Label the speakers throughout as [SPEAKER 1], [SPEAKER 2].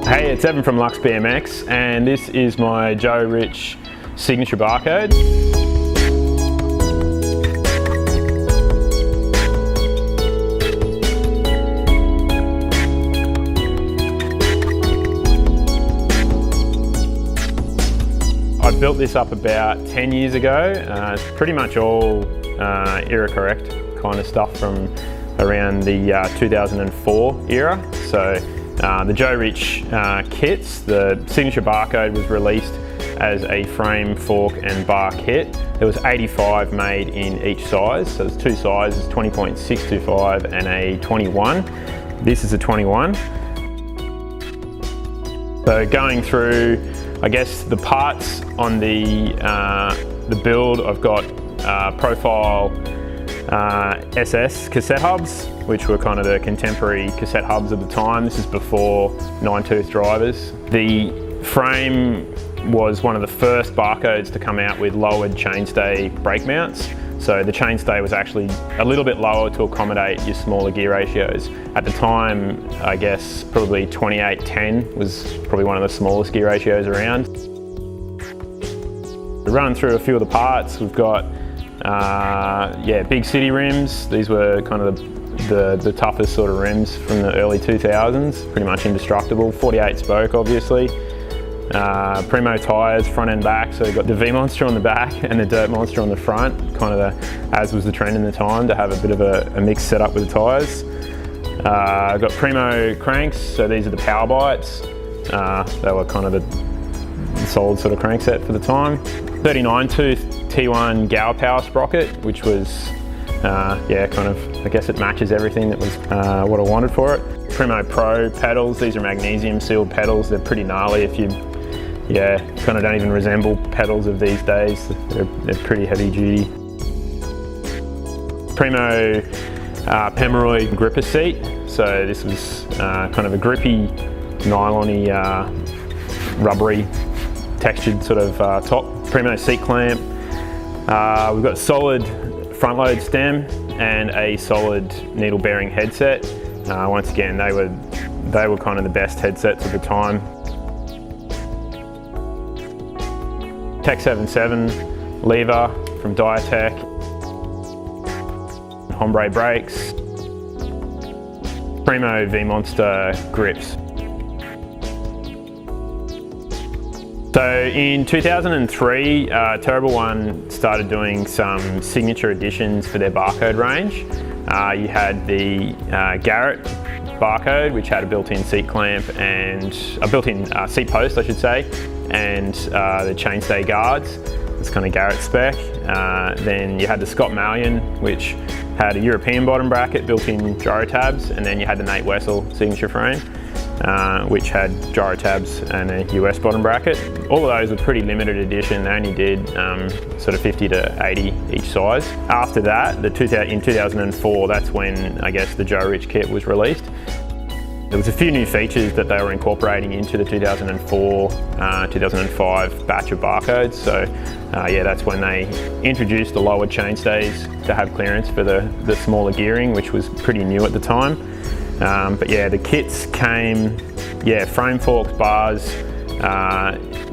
[SPEAKER 1] Hey, it's Evan from LUXBMX, and this is my Joe Rich signature barcode. I built this up about 10 years ago. It's pretty much all era correct kind of stuff from around the 2004 era. So the Joe Rich kits, the signature barcode was released as a frame, fork and bar kit. There was 85 made in each size. So there's two sizes, 20.625 and a 21. This is a 21. So going through, I guess, the parts on the build, I've got profile SS cassette hubs, which were kind of the contemporary cassette hubs of the time. This is before 9-tooth drivers. The frame was one of the first barcodes to come out with lowered chainstay brake mounts. So the chainstay was actually a little bit lower to accommodate your smaller gear ratios. At the time, I guess probably 28-10 was probably one of the smallest gear ratios around. To run through a few of the parts, we've got big city rims. These were kind of the toughest sort of rims from the early 2000s, pretty much indestructible. 48 spoke, obviously. Primo tyres, front and back, so you've got the V-Monster on the back and the Dirt Monster on the front, kind of as was the trend in the time, to have a bit of a mixed setup with the tyres. I've got Primo cranks, so these are the Powerbites. They were kind of the solid sort of crank set for the time. 39-tooth T1 Gower power sprocket, which was, kind of, I guess it matches everything that was what I wanted for it. Primo Pro pedals, these are magnesium sealed pedals. They're pretty gnarly if you, kind of don't even resemble pedals of these days. They're pretty heavy duty. Primo Hemorrhoid gripper seat. So this was kind of a grippy, nylon-y, rubbery textured sort of top. Primo seat clamp. We've got solid front load stem and a solid needle bearing headset. Once again, they were kind of the best headsets of the time. Tech77 lever from Dia-Tech. Hombre brakes. Primo V-Monster grips. So in 2003, Terrible One started doing some signature additions for their barcode range. You had the Garrett barcode, which had a built-in seat clamp and a built-in seat post, I should say, and the chainstay guards. It's kind of Garrett spec. Then you had the Scott Malyon, which had a European bottom bracket, built-in gyro tabs, and then you had the Nate Wessel signature frame, which had gyro tabs and a US bottom bracket. All of those were pretty limited edition. They only did sort of 50 to 80 each size. After that, in 2004, that's when I guess the Joe Rich kit was released. There was a few new features that they were incorporating into the 2004, 2005 batch of barcodes. So that's when they introduced the lowered chainstays to have clearance for the smaller gearing, which was pretty new at the time. The kits came, frame, forks, bars.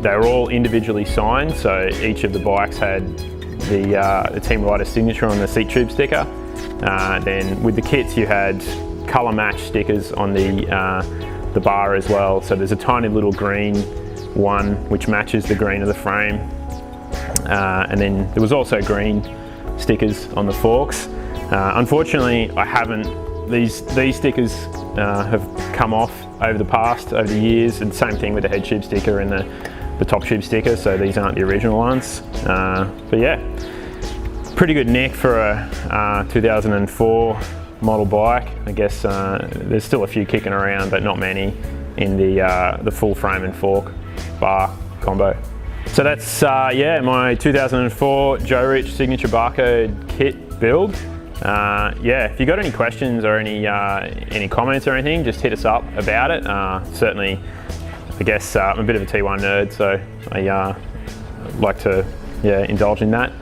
[SPEAKER 1] They were all individually signed, so each of the bikes had the team rider signature on the seat tube sticker. Then with the kits, you had colour match stickers on the bar as well. So there's a tiny little green one which matches the green of the frame, and then there was also green stickers on the forks. Unfortunately, I haven't. These stickers have come off over the years, and same thing with the head tube sticker and the top tube sticker, so these aren't the original ones. Pretty good nick for a 2004 model bike. I guess there's still a few kicking around, but not many in the full frame and fork bar combo. So that's my 2004 Joe Rich signature barcode kit build. If you got any questions or any comments or anything, just hit us up about it. Certainly, I guess I'm a bit of a T1 nerd, so I like to indulge in that.